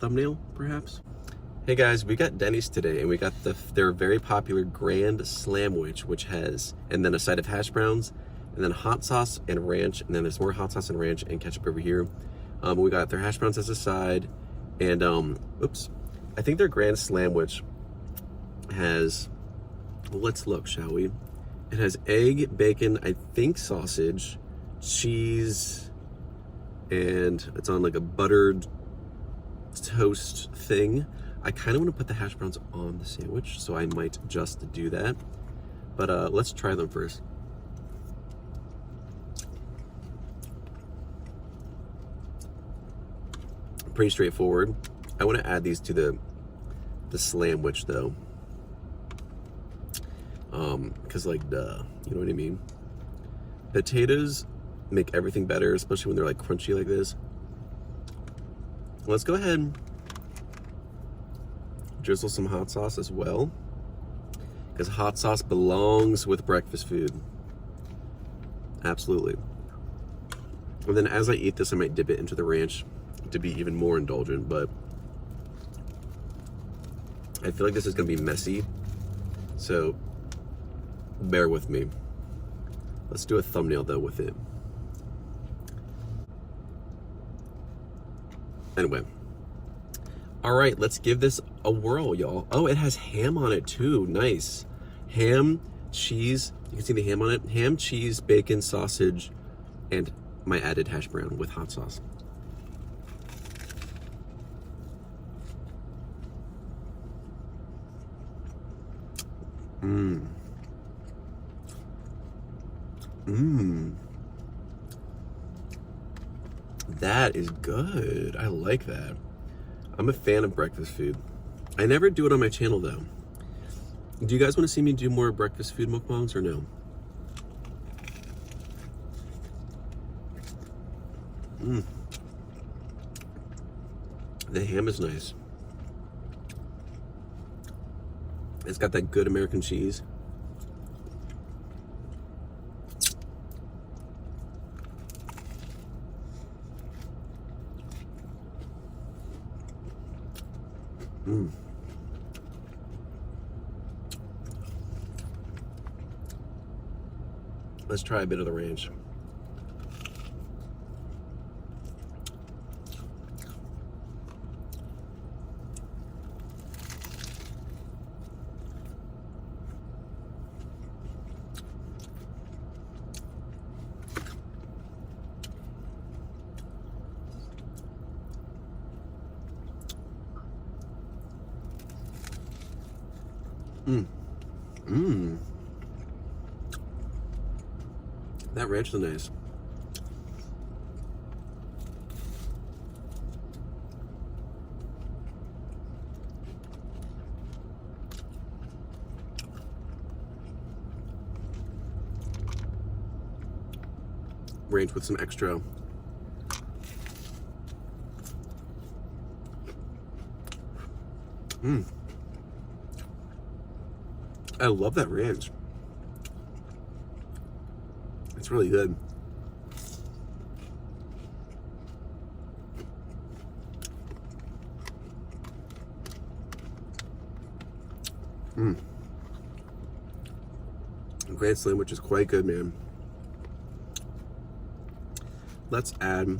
thumbnail, perhaps. Hey guys, we got Denny's today, and we got their very popular Grand SLAMWICH, which has, and then a side of hash browns, and then hot sauce and ranch, and then there's more hot sauce and ranch and ketchup over here. We got their hash browns as a side, and oops, I think their Grand SLAMWICH has, well, let's look, shall we? It has egg, bacon, I think sausage, cheese, and it's on like a buttered toast thing. I kind of want to put the hash browns on the sandwich, so I might just do that. But let's try them first. Pretty straightforward. I want to add these to the SLAMWICH though. Because like, duh, you know what I mean? Potatoes make everything better, especially when they're like crunchy like this. Let's go ahead and drizzle some hot sauce as well, because hot sauce belongs with breakfast food. Absolutely. And then as I eat this, I might dip it into the ranch to be even more indulgent, but I feel like this is gonna be messy, so bear with me. Let's do a thumbnail though with it. Anyway. All right, let's give this a whirl, y'all. Oh, it has ham on it too. Nice. Ham, cheese. You can see the ham on it. Ham, cheese, bacon, sausage, and my added hash brown with hot sauce. Mmm. Mmm. That is good. I like that. I'm a fan of breakfast food. I never do it on my channel though. Do you guys want to see me do more breakfast food mukbangs or no? Mmm. The ham is nice. It's got that good American cheese. Mm. Let's try a bit of the ranch. Mmm. Mmm. That ranch is nice. Ranch with some extra I love that ranch. It's really good. Grand SLAMWICH is quite good, man. Let's add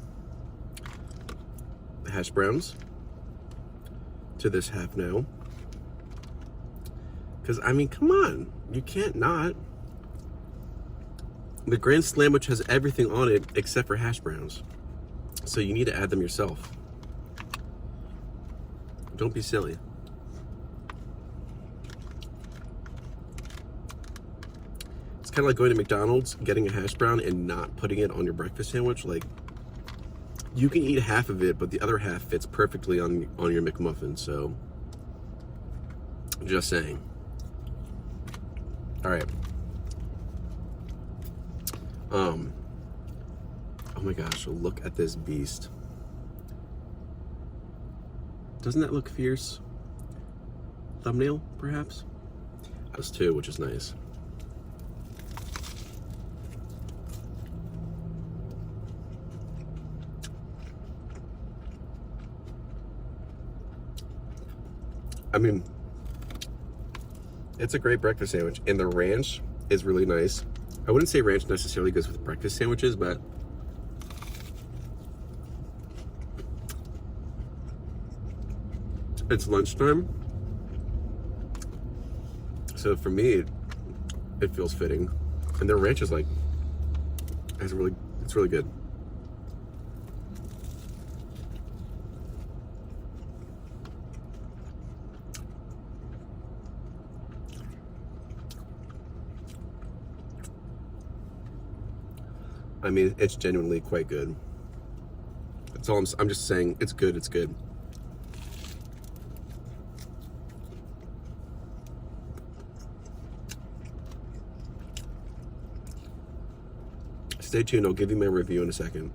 hash browns to this half now. Because, I mean, come on. You can't not. The Grand SLAMWICH has everything on it except for hash browns. So you need to add them yourself. Don't be silly. It's kind of like going to McDonald's, getting a hash brown and not putting it on your breakfast sandwich. Like, you can eat half of it, but the other half fits perfectly on your McMuffin. So, just saying. All right. Oh my gosh, look at this beast. Doesn't that look fierce? Thumbnail, perhaps? Us too, which is nice. I mean, it's a great breakfast sandwich, and the ranch is really nice. I wouldn't say ranch necessarily goes with breakfast sandwiches, but it's lunchtime, so for me, it feels fitting. And their ranch is like, it's really good. I mean, it's genuinely quite good. That's all I'm just saying. It's good. It's good. Stay tuned. I'll give you my review in a second.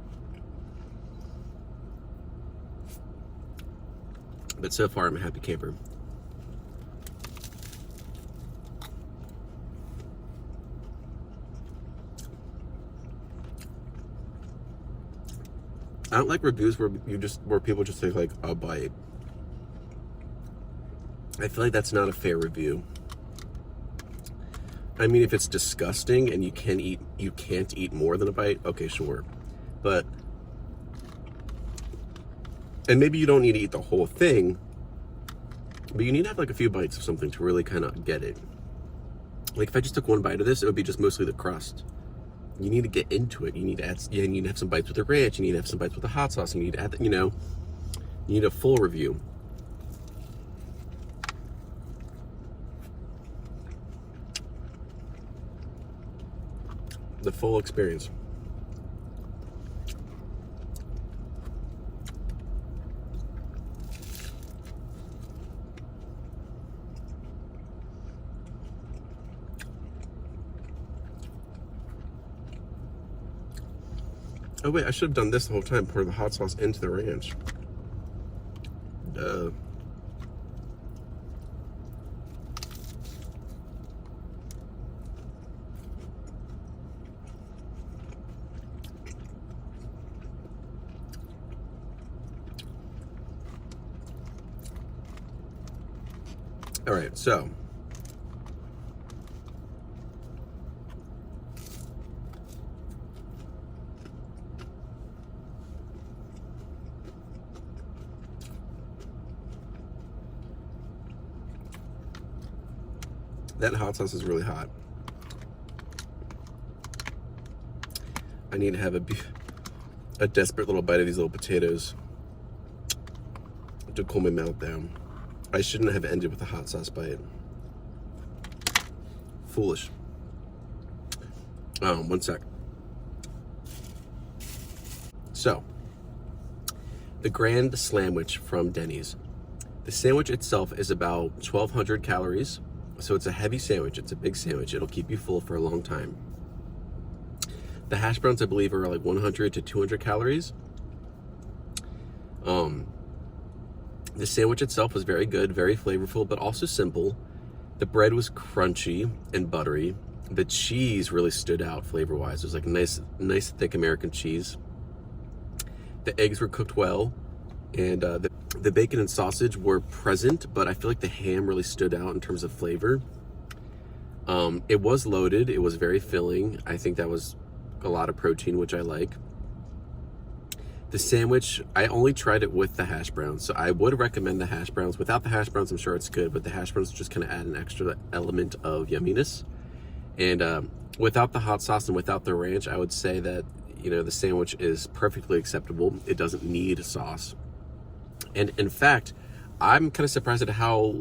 But so far, I'm a happy camper. I don't like reviews where people just take like a bite. I feel like that's not a fair review. I mean, if it's disgusting and you can't eat more than a bite, okay, sure. But, and maybe you don't need to eat the whole thing, but you need to have like a few bites of something to really kind of get it. Like if I just took one bite of this, it would be just mostly the crust. You need to get into it. You need to add, you need to have some bites with the ranch. You need to have some bites with the hot sauce. You need to add, you need a full review. The full experience. Oh wait, I should have done this the whole time, pour the hot sauce into the ranch. Duh. All right, so that hot sauce is really hot. I need to have a desperate little bite of these little potatoes to cool my mouth down. I shouldn't have ended with a hot sauce bite. Foolish. One sec. So, the Grand SLAMWICH from Denny's. The sandwich itself is about 1,200 calories. So it's a heavy sandwich. It's a big sandwich. It'll keep you full for a long time. The hash browns, I believe, are like 100 to 200 calories. The sandwich itself was very good, very flavorful, but also simple. The bread was crunchy and buttery. The cheese really stood out flavor-wise. It was like nice thick American cheese. The eggs were cooked well, and the bacon and sausage were present, but I feel like the ham really stood out in terms of flavor. It was loaded. It was very filling. I think that was a lot of protein, which I like. The sandwich, I only tried it with the hash browns, so I would recommend the hash browns. Without the hash browns, I'm sure it's good, but the hash browns just kind of add an extra element of yumminess. And without the hot sauce and without the ranch, I would say that, the sandwich is perfectly acceptable. It doesn't need sauce. And in fact, I'm kind of surprised at how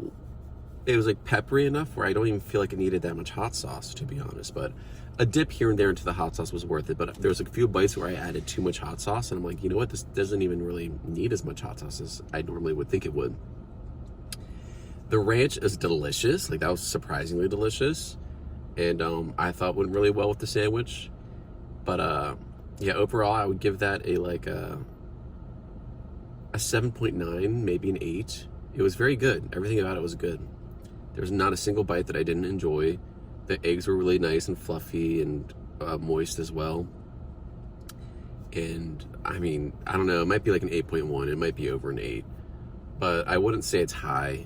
it was like peppery enough where I don't even feel like it needed that much hot sauce, to be honest. But a dip here and there into the hot sauce was worth it. But there was a few bites where I added too much hot sauce, and I'm like, you know what? This doesn't even really need as much hot sauce as I normally would think it would. The ranch is delicious. Like, that was surprisingly delicious. And I thought went really well with the sandwich. But yeah, overall, I would give that a 7.9, maybe an 8. It was very good. Everything about it was good. There was not a single bite that I didn't enjoy. The eggs were really nice and fluffy and moist as well. And I mean, I don't know, it might be like an 8.1. It might be over an 8. But I wouldn't say it's high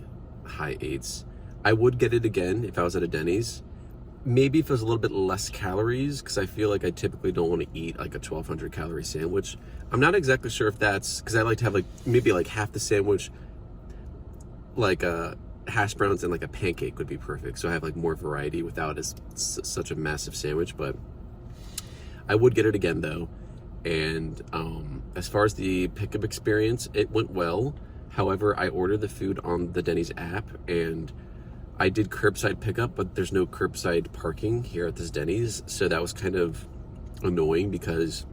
high 8s. I would get it again if I was at a Denny's. Maybe if it was a little bit less calories, because I feel like I typically don't want to eat like a 1,200 calorie sandwich. I'm not exactly sure if that's because I like to have like maybe like half the sandwich, like hash browns and like a pancake would be perfect. So I have like more variety without such a massive sandwich. But I would get it again though. And as far as the pickup experience, it went well. However, I ordered the food on the Denny's app, and I did curbside pickup, but there's no curbside parking here at this Denny's. So that was kind of annoying because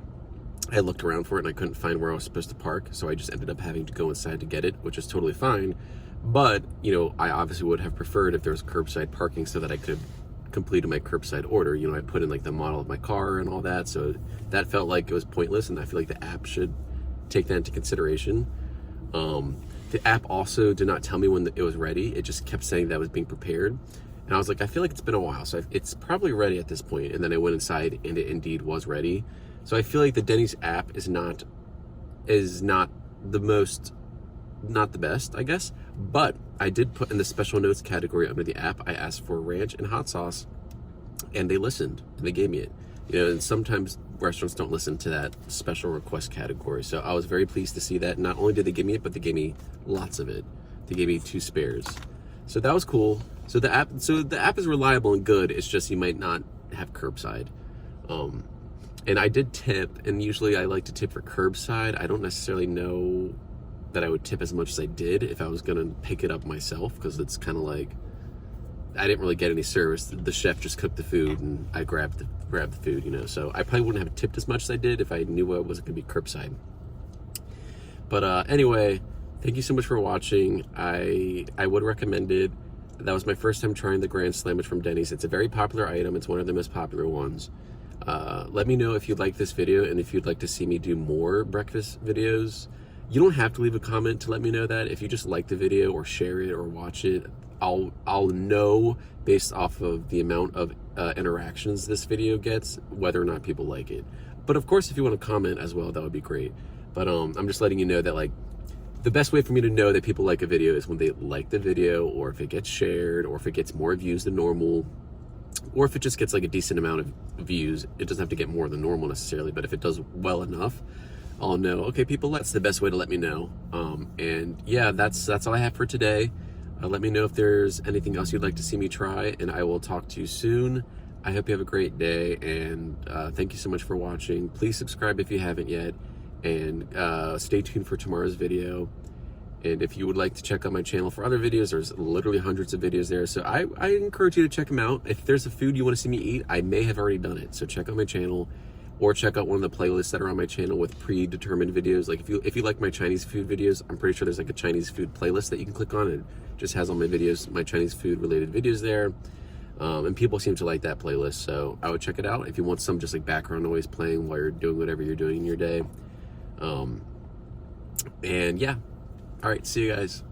I looked around for it and I couldn't find where I was supposed to park. So I just ended up having to go inside to get it, which is totally fine. But, you know, I obviously would have preferred if there was curbside parking so that I could complete my curbside order. You know, I put in like the model of my car and all that. So that felt like it was pointless, and I feel like the app should take that into consideration. The app also did not tell me when it was ready. It just kept saying that it was being prepared. And I was like, I feel like it's been a while, so it's probably ready at this point. And then I went inside and it indeed was ready. So I feel like the Denny's app is not the best, I guess. But I did put in the special notes category under the app, I asked for ranch and hot sauce, and they listened and they gave me it. You know, and sometimes restaurants don't listen to that special request category. So I was very pleased to see that. Not only did they give me it, but they gave me lots of it. They gave me 2 spares. So that was cool. So the app is reliable and good. It's just you might not have curbside. And I did tip, and usually I like to tip for curbside. I don't necessarily know that I would tip as much as I did if I was gonna pick it up myself, because it's kind of like I didn't really get any service. The chef just cooked the food and I grabbed the food, you know. So I probably wouldn't have tipped as much as I did if I knew I wasn't gonna be curbside. But anyway, thank you so much for watching. I would recommend it. That was my first time trying the Grand SLAMWICH from Denny's. It's a very popular item. It's one of the most popular ones. Let me know if you like this video and if you'd like to see me do more breakfast videos. You don't have to leave a comment to let me know that. If you just like the video or share it or watch it, I'll know based off of the amount of interactions this video gets whether or not people like it. But of course, if you want to comment as well, that would be great. But I'm just letting you know that like the best way for me to know that people like a video is when they like the video, or if it gets shared, or if it gets more views than normal, or if it just gets like a decent amount of views. It doesn't have to get more than normal necessarily, but if it does well enough, I'll know, okay, people, that's the best way to let me know. And yeah, that's all I have for today. Let me know if there's anything else you'd like to see me try, and I will talk to you soon. I hope you have a great day, and thank you so much for watching. Please subscribe if you haven't yet, and stay tuned for tomorrow's video. And if you would like to check out my channel for other videos, there's literally hundreds of videos there. So I encourage you to check them out. If there's a food you want to see me eat, I may have already done it. So check out my channel, or check out one of the playlists that are on my channel with predetermined videos. Like if you like my Chinese food videos, I'm pretty sure there's like a Chinese food playlist that you can click on. It just has all my videos, my Chinese food related videos there. And people seem to like that playlist, so I would check it out if you want some just like background noise playing while you're doing whatever you're doing in your day. And yeah, all right, see you guys.